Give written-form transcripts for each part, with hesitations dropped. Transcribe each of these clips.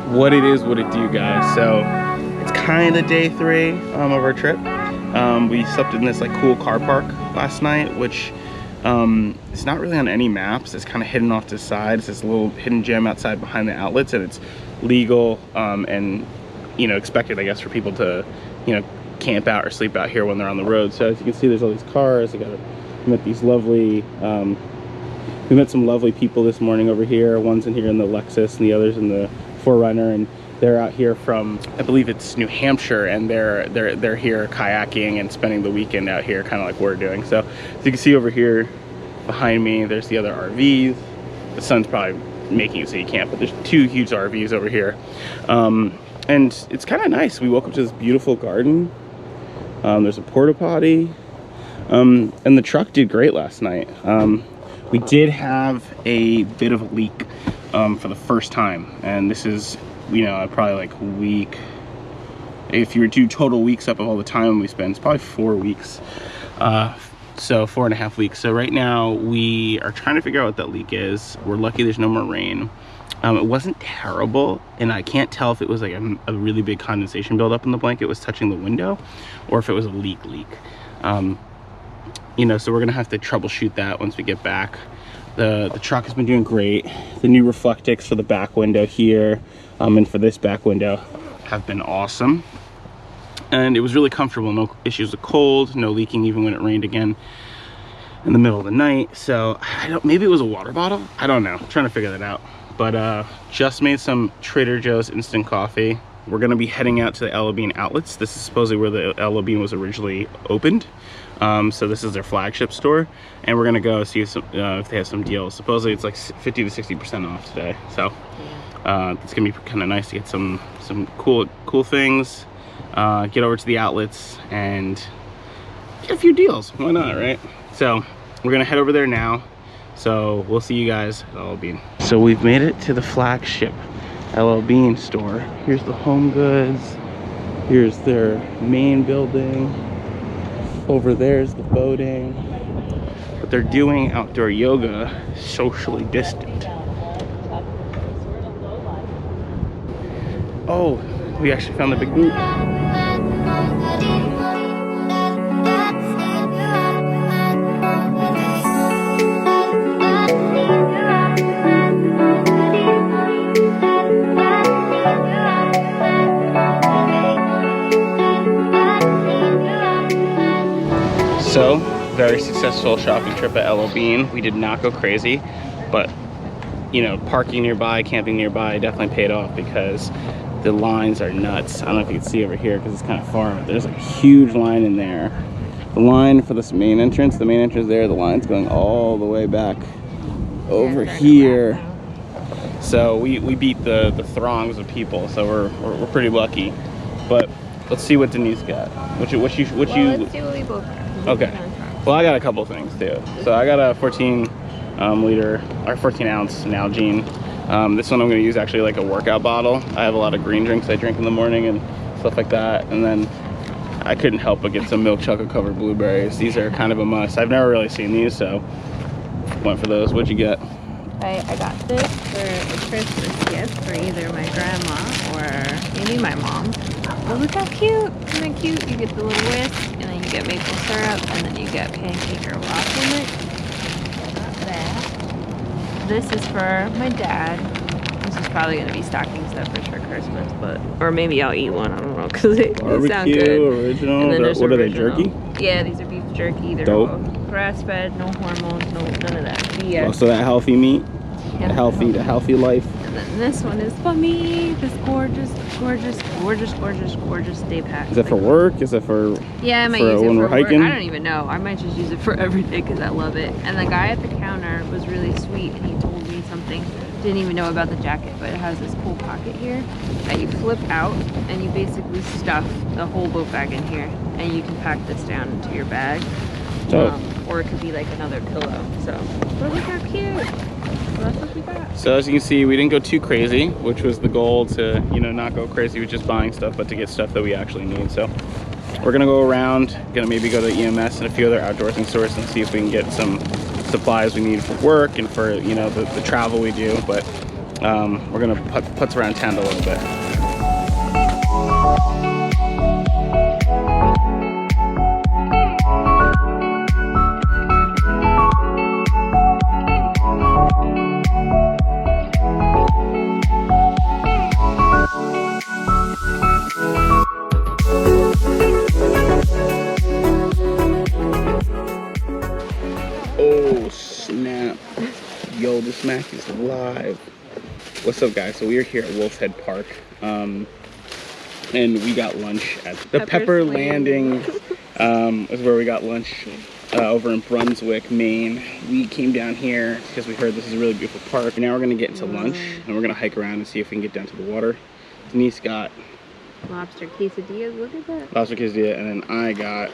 What it is, what it do, guys. So it's kind of day 3 of our trip. We slept in this like cool car park last night, which it's not really on any maps. It's kind of hidden off to the side. It's this little hidden gem outside behind the outlets, and it's legal and expected, I guess, for people to camp out or sleep out here when they're on the road. So as you can see, there's all these cars. We met these lovely we met some lovely people this morning over here. One's in here in the Lexus and the other's in the 4Runner, and they're out here from, I believe it's New Hampshire, and they're here kayaking and spending the weekend out here, kind of like we're doing. So as you can see over here behind me, there's the other RVs. The sun's probably making it so you can't, but there's 2 huge RVs over here. And it's kind of nice. We woke up to this beautiful garden. There's a porta potty, and the truck did great last night. We did have a bit of a leak for the first time, and this is, probably like a week. If you were to do total weeks up of all the time we spent, it's probably 4 weeks. So 4.5 weeks. So right now we are trying to figure out what that leak is. We're lucky there's no more rain. It wasn't terrible, and I can't tell if it was like a really big condensation buildup in the blanket was touching the window, or if it was a leak. So we're gonna have to troubleshoot that once we get back. The truck has been doing great. The new Reflectix for the back window here and for this back window have been awesome, and it was really comfortable. No issues with cold, no leaking even when it rained again in the middle of the night. So maybe it was a water bottle, I don't know. I'm trying to figure that out. But just made some Trader Joe's instant coffee. We're gonna be heading out to the Ella Bean outlets. This is supposedly where the Ella Bean was originally opened. So this is their flagship store, and we're gonna go see if they have some deals. Supposedly it's like 50 to 60% off today. So it's gonna be kind of nice to get some cool things. Get over to the outlets and get a few deals. Why not, right? So we're gonna head over there now. So we'll see you guys at Ella Bean. So we've made it to the flagship Ella Bean store. Here's the Home Goods. Here's their main building. Over there's the boating. But they're doing outdoor yoga, socially distant. Oh, we actually found the big boot. So, very successful shopping trip at Ella Bean. We did not go crazy, but parking nearby, camping nearby definitely paid off because the lines are nuts. I don't know if you can see over here because it's kind of far, but there's like a huge line in there. The line for this main entrance, the main entrance there, the line's going all the way back over here. So we beat the throngs of people, so we're pretty lucky. But let's see what Denise got. What you let's see what we both got. Okay. Well, I got a couple things too. So I got a 14 liter or 14 ounce Nalgene. This one I'm going to use actually like a workout bottle. I have a lot of green drinks I drink in the morning and stuff like that. And then I couldn't help but get some milk chocolate covered blueberries. These are kind of a must. I've never really seen these, so went for those. What'd you get? I got this for a Christmas gift for either my grandma or maybe my mom. Oh, look how cute! Isn't that cute? You get the little whisk, and then you get maple syrup, and then you get pancake or waffle mix. Got that. This is for my dad. This is probably going to be stocking stuffers for Christmas, or maybe I'll eat one. I don't know, because they sound good. Original. What are they, jerky? Yeah, these are beef jerky. They're all grass-fed, no hormones, none of that BS. Oh, so that healthy meat, yeah, the healthy life. And then this one is for me. This gorgeous day pack. Is that for work? Is that for I might use it when for we're hiking? work. I don't even know. I might just use it for everything because I love it. And the guy at the counter was really sweet, and he told me something. Didn't even know about the jacket, but it has this cool pocket here that you flip out, and you basically stuff the whole boat bag in here, and you can pack this down into your bag. Or it could be like another pillow. So, but look how cute. So that's what we got. So as you can see, we didn't go too crazy, which was the goal, to not go crazy with just buying stuff, but to get stuff that we actually need. So we're gonna go around, gonna maybe go to EMS and a few other outdoorsing stores and see if we can get some supplies we need for work and for the travel we do. But we're gonna putz around town a little bit. Oh snap. Yo, this Mac is live. What's up guys? So we are here at Wolfe Head Park. And we got lunch at the Pepper Landing. Is where we got lunch over in Brunswick, Maine. We came down here because we heard this is a really beautiful park. Now we're gonna get into lunch and we're gonna hike around and see if we can get down to the water. Denise got lobster quesadillas, look at that. Lobster quesadilla, and then I got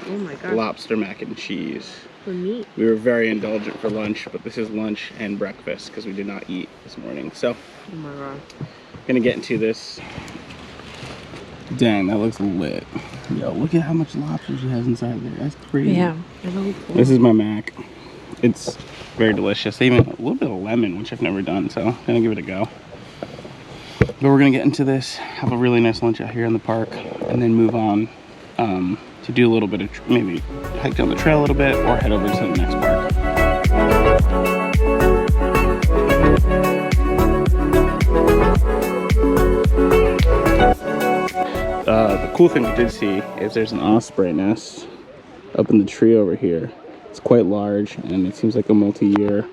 lobster mac and cheese. For meat. We were very indulgent for lunch, but this is lunch and breakfast because we did not eat this morning. So, oh my god. Gonna get into this. Dang, that looks lit. Yo, look at how much lobster she has inside there. That's crazy. Yeah, really cool. This is my mac. It's very delicious. They even a little bit of lemon, which I've never done, so I'm gonna give it a go. But we're gonna get into this, have a really nice lunch out here in the park, and then move on to do a little bit of, maybe hike down the trail a little bit, or head over to the next park. The cool thing we did see is there's an osprey nest up in the tree over here. It's quite large, and it seems like a multi-year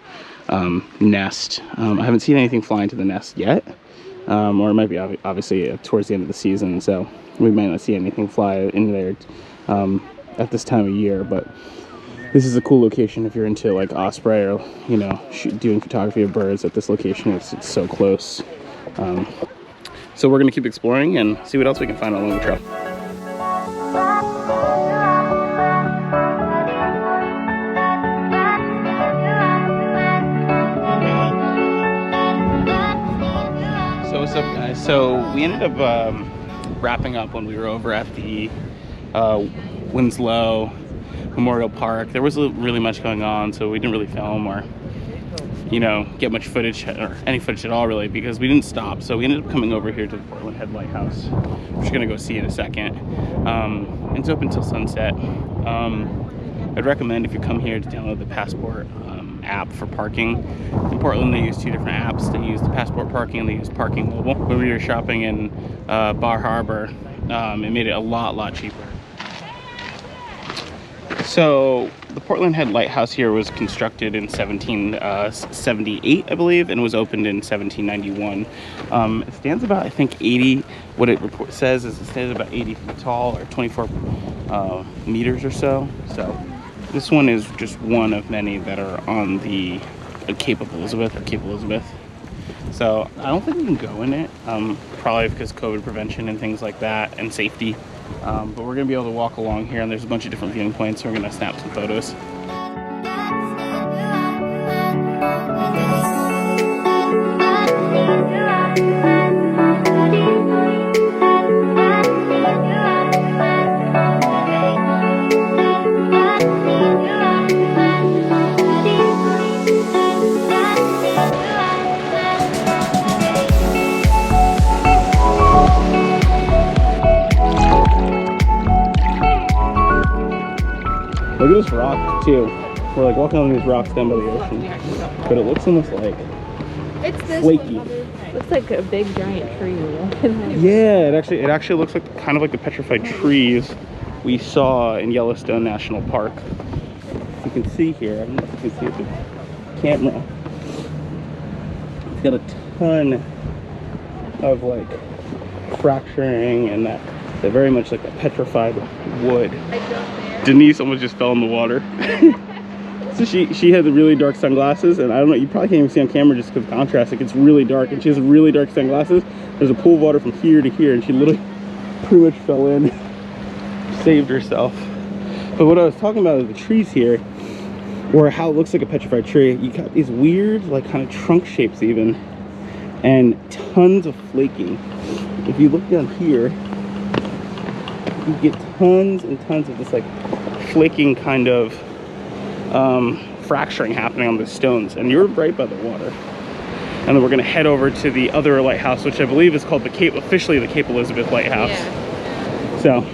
nest. I haven't seen anything fly into the nest yet. Or it might be obviously towards the end of the season, so we might not see anything fly in there at this time of year. But this is a cool location if you're into like osprey or, you know, doing photography of birds. At this location, it's so close. So we're gonna keep exploring and see what else we can find along the trail. What's up guys? So we ended up wrapping up when we were over at the Winslow Memorial Park. There wasn't really much going on, so we didn't really film or, you know, get much footage or any footage at all really, because we didn't stop. So we ended up coming over here to the Portlands Lighthouse, which we're gonna go see in a second. It's open till sunset. I'd recommend if you come here to download the Passport app for parking. In Portland, they use two different apps. They use the Passport Parking and they use Parking Mobile. When we were shopping in Bar Harbor, it made it a lot cheaper. So the Portlands Lighthouse here was constructed in 1778, I believe, and was opened in 1791. It stands about, I think, 80. What it says is it stands about 80 feet tall, or 24 meters or so. So this one is just one of many that are on the Cape Elizabeth. So I don't think we can go in it, probably because COVID prevention and things like that, and safety. But we're gonna be able to walk along here, and there's a bunch of different viewing points, so we're gonna snap some photos. Look at this rock too. We're like walking on these rocks down by the ocean, but it looks almost like flaky. Looks like a big giant tree. Yeah, it actually looks like kind of like the petrified trees we saw in Yellowstone National Park. You can see here. I don't know if you can see it with the camera. It's got a ton of like fracturing and that very much like a petrified wood. Denise almost just fell in the water. So she had the really dark sunglasses, and I don't know, you probably can't even see on camera just because of contrast. It gets really dark, and she has really dark sunglasses. There's a pool of water from here to here, and she literally pretty much fell in, saved herself. But what I was talking about is the trees here, or how it looks like a petrified tree. You got these weird, like kind of trunk shapes even, and tons of flaking. If you look down here, you get tons and tons of this like flaking kind of fracturing happening on the stones, and you're right by the water. and then we're gonna head over to the other lighthouse, which I believe is called officially the Cape Elizabeth Lighthouse. Yeah. So,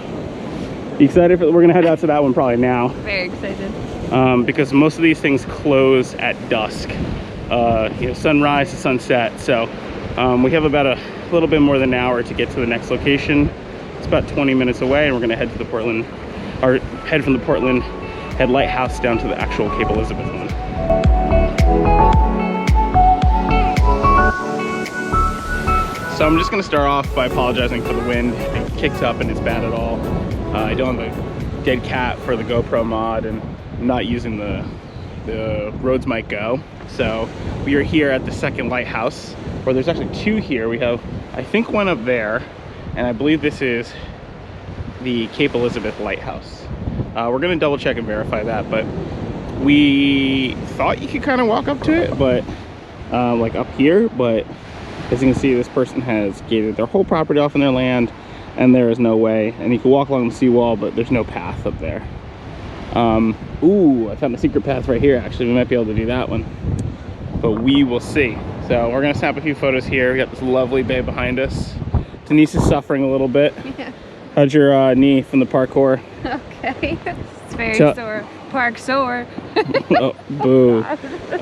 you excited? We're gonna head out to that one probably now. Very excited. Because most of these things close at dusk, you know, sunrise to sunset. So we have about a little bit more than an hour to get to the next location. It's about 20 minutes away, and we're gonna head to the Portland, or head from the Portland Head Lighthouse down to the actual Cape Elizabeth one. So I'm just gonna start off by apologizing for the wind. It kicked up and it's bad at all. I don't have a dead cat for the GoPro mod, and I'm not using the Roads Might Go. So we are here at the second lighthouse, where there's actually two here. We have, I think, one up there, and I believe this is the Cape Elizabeth Lighthouse. We're gonna double check and verify that, but we thought you could kind of walk up to it, but like up here, but as you can see, this person has gated their whole property off in their land, and there is no way. And you can walk along the seawall, but there's no path up there. Ooh, I found a secret path right here. Actually, we might be able to do that one, but we will see. So we're gonna snap a few photos here. We got this lovely bay behind us. Denise is suffering a little bit. Yeah. How's your knee from the parkour? Okay, it's very sore. Park sore. Oh, boo.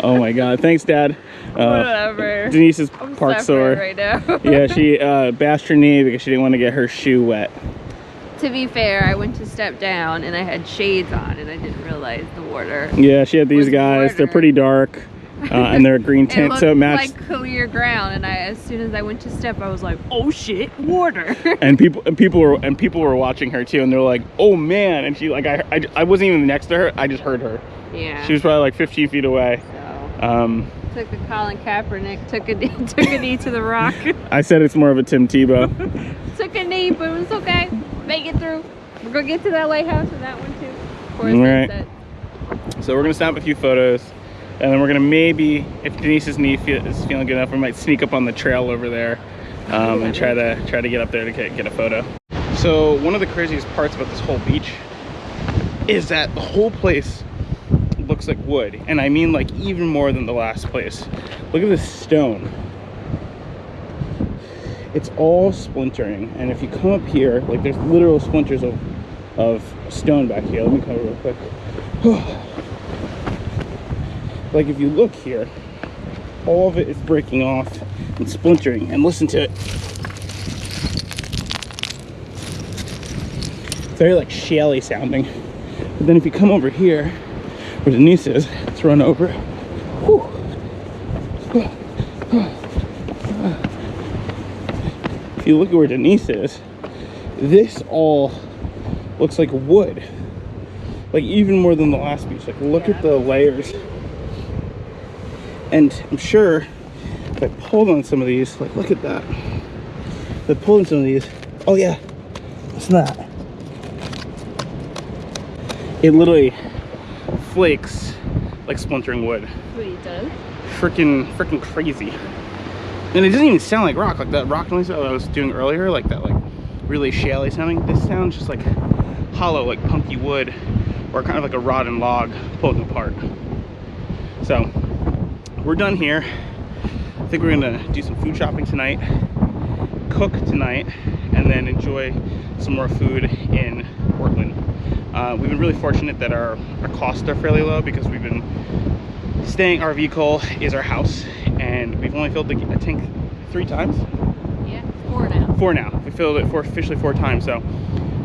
Oh my God. Thanks, Dad. Whatever. Denise is I'm park sore right now. Yeah, she bashed her knee because she didn't want to get her shoe wet. To be fair, I went to step down and I had shades on and I didn't realize the water. Yeah, she had these guys. They're pretty dark. And they're a green tint, so it matched like clear ground. And as soon as I went to step, I was like, "Oh shit, water!" and people were watching her too, and they're like, "Oh man!" And she, like, I wasn't even next to her. I just heard her. Yeah. She was probably like 15 feet away. So, took the Colin Kaepernick, took a knee to the rock. I said it's more of a Tim Tebow. Took a knee, but it was okay. Make it through. We're gonna get to that lighthouse and that one too. Before sunset. So we're gonna snap a few photos. And then we're gonna maybe, if Denise's knee is feeling good enough, we might sneak up on the trail over there and try to get up there to get a photo. So one of the craziest parts about this whole beach is that the whole place looks like wood, and I mean like even more than the last place. Look at this stone. It's all splintering, and if you come up here, like there's literal splinters of stone back here. Let me come real quick. Like if you look here, all of it is breaking off and splintering, and listen to it. Very like shelly sounding. But then if you come over here where Denise is, let's run over. Whew. If you look at where Denise is, this all looks like wood. Like even more than the last beach. Like look at the layers. And I'm sure if I pulled on some of these, like look at that. If I pulled on some of these, oh yeah, it's that. It literally flakes like splintering wood. Wait, it does? Freaking crazy. And it doesn't even sound like rock, like that rock noise that I was doing earlier, like that like really shaley sounding. This sounds just like hollow, like punky wood, or kind of like a rotten log pulling apart. So we're done here. I think we're gonna do some food shopping tonight, cook tonight, and then enjoy some more food in Portland. We've been really fortunate that our costs are fairly low because we've been staying, our vehicle is our house, and we've only filled the tank 3 times? Yeah, 4 now. 4 now. We filled it officially 4 times, so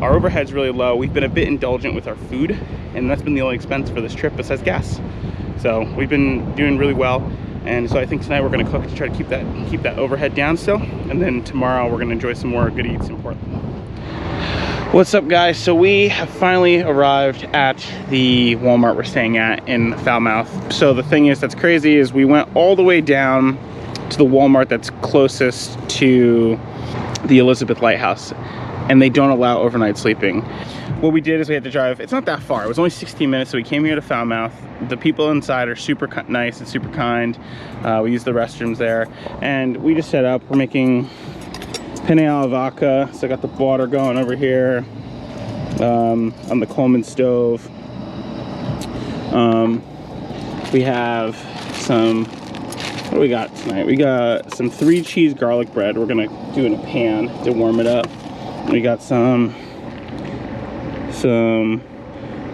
our overhead's really low. We've been a bit indulgent with our food, and that's been the only expense for this trip besides gas. So we've been doing really well, and so I think tonight we're gonna cook to try to keep that overhead down still, and then tomorrow we're gonna enjoy some more good eats in Portland. What's up, guys? So we have finally arrived at the Walmart we're staying at in Falmouth. So the thing is that's crazy is we went all the way down to the Walmart that's closest to the Elizabeth Lighthouse, and they don't allow overnight sleeping. What we did is we had to drive, it's not that far, it was only 16 minutes, so we came here to Falmouth. The people inside are super nice and super kind. We used the restrooms there, and we just set up. We're making penne alla vodka, so I got the water going over here on the Coleman stove. We have some What do we got tonight? We got some 3 cheese garlic bread we're gonna do in a pan to warm it up. We got some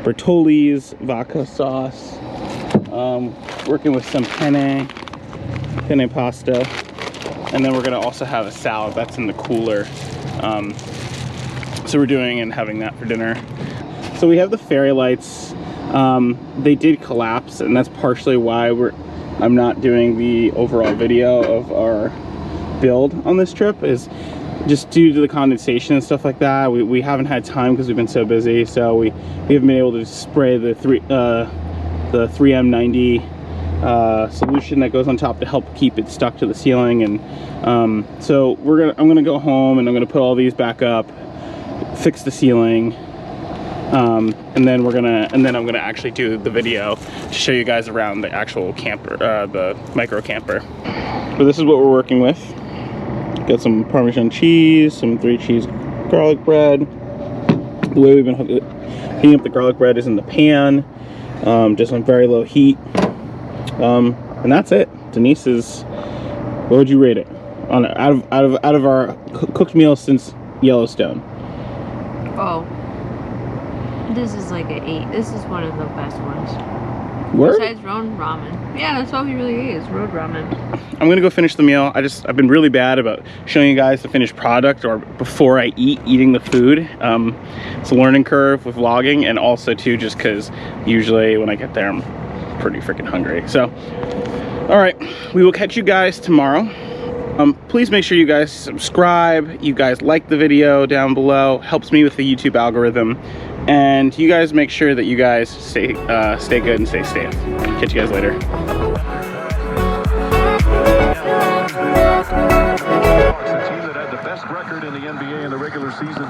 Bertolli's vodka sauce. Working with some penne pasta. And then we're gonna also have a salad that's in the cooler. So we're doing and having that for dinner. So we have the fairy lights. They did collapse, and that's partially why I'm not doing the overall video of our build on this trip, is just due to the condensation and stuff like that. We haven't had time because we've been so busy, so we haven't been able to spray the 3M90 solution that goes on top to help keep it stuck to the ceiling. And so I'm gonna go home and I'm gonna put all these back up, fix the ceiling, and then I'm gonna actually do the video to show you guys around the actual camper, the micro camper. So this is what we're working with. Got some Parmesan cheese, some 3 cheese garlic bread. The way we've been heating up the garlic bread is in the pan, just on very low heat. And that's it. Denise is, what would you rate it on out of our cooked meal since Yellowstone? Oh, this is like an 8. This is one of the best ones. Word? Besides road ramen. Yeah, that's all he really is, road ramen. I'm gonna go finish the meal. I've been really bad about showing you guys the finished product or before I eating the food. It's a learning curve with vlogging, and also too just because usually when I get there I'm pretty freaking hungry. So, all right, we will catch you guys tomorrow. Please make sure you guys subscribe, you guys like the video down below, helps me with the YouTube algorithm, and you guys make sure that you guys stay good and stay safe. Catch you guys later. The team that had the best record in the NBA in the regular season.